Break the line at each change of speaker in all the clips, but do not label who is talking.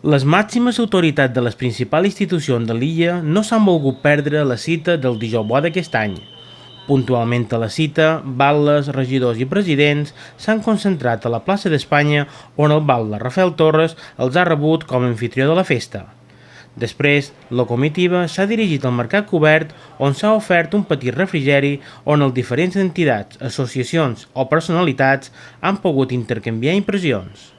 Les màximes autoritats de les principals institucions de l'illa no s'han volgut perdre la cita del dijous bo d'aquest any. Puntualment a la cita, batlles, regidors i presidents s'han concentrat a la plaça d'Espanya on el batlle Rafael Torres els ha rebut com a anfitrió de la festa. Després, la comitiva s'ha dirigit al mercat cobert on s'ha ofert un petit refrigeri on els diferents entitats, associacions o personalitats han pogut intercanviar impressions.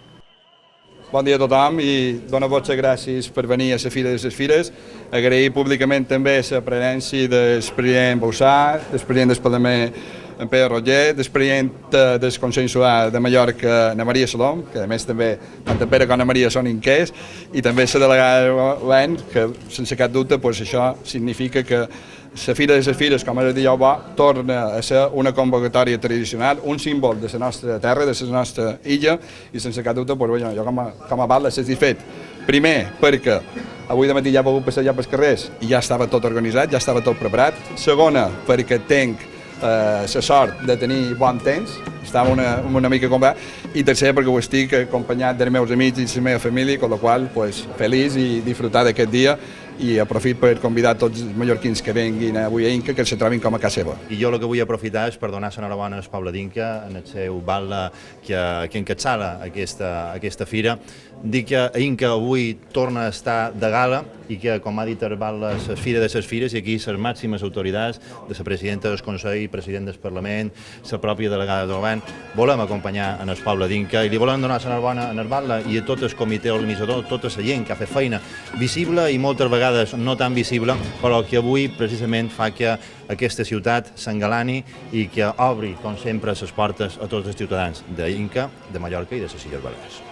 Bon dia a tothom i dono moltes gràcies per venir a la Fira de les Fires. Agrair públicament també la presència del president Boussà, del president del Parlament en Pere Roger, del president del Consell Insular de Mallorca, Ana Maria Salom, que a més també tant en Pere com Ana Maria són inquers, i també la delegada Len, que sense cap dubte això significa que la Fira de les Fires, com és el dijous bo, torna a ser una convocatòria tradicional, un símbol de la nostra terra, de la nostra illa, i sense cap dubte jo com a batlle satisfet. Primer, perquè avui de matí ja he pogut passejar pels carrers i ja estava tot organitzat, ja estava tot preparat. Segona, perquè tinc la sort de tenir bon temps, estava una mica comprat. I tercer, perquè ho estic acompanyat dels meus amics i de la meva família, amb la qual cosa feliç i disfrutar d'aquest dia, i aprofito per convidar tots els mallorquins que venguin avui a Inca que se trobin com a casa seva.
I jo el que vull aprofitar és per donar l'enhorabona al poble d'Inca en el seu batlle que encapçala aquesta fira. Dic que Inca avui torna a estar de gala i que, com ha dit el batlle, la Fira de les Fires, i aquí les màximes autoritats de la presidenta del Consell, president del Parlament, la pròpia delegada del govern, volem acompanyar en el poble d'Inca i li volem donar l'enhorabona al batlle i a tot el comitè organitzador, tota la gent que ha fet feina visible i moltes vegades no tan visible, però que avui precisament fa que aquesta ciutat s'engalani i que obri, com sempre, les portes a tots els ciutadans d'Inca, de Mallorca i de les Illes Balears.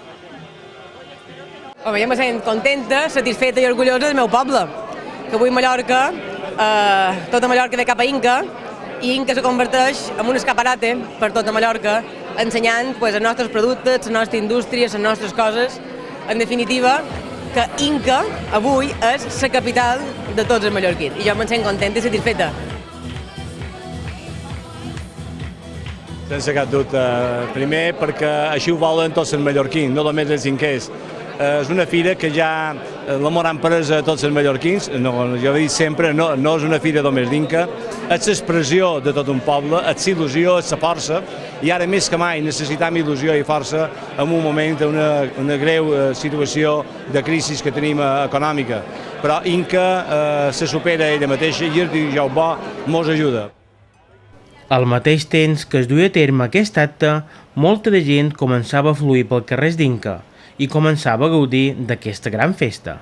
Home, jo me sent contenta, satisfeta i orgullosa del meu poble, que avui Mallorca, tota Mallorca ve cap a Inca, i Inca se converteix en un escaparate per tota Mallorca, ensenyant els nostres productes, la nostra indústria, les nostres coses, en definitiva, que Inca avui és la capital de tots els mallorquins i jo me'n sent contenta i satisfeta.
Sense cap dubte. Primer perquè així ho volen tots els mallorquins, no només els inquers. És una fira que ja l'amor han pres a tots els mallorquins, jo he dit sempre, no és una fira només d'Inca, és l'expressió de tot un poble, és l'il·lusió, és la força, i ara més que mai necessitem il·lusió i força en un moment d'una greu situació de crisi que tenim econòmica. Però Inca se supera ella mateixa i el dijous bo mos ajuda.
Al mateix temps que es duia a terme aquest acte, molta de gent començava a fluir pel carrers d'Inca i començava a gaudir d'aquesta gran festa.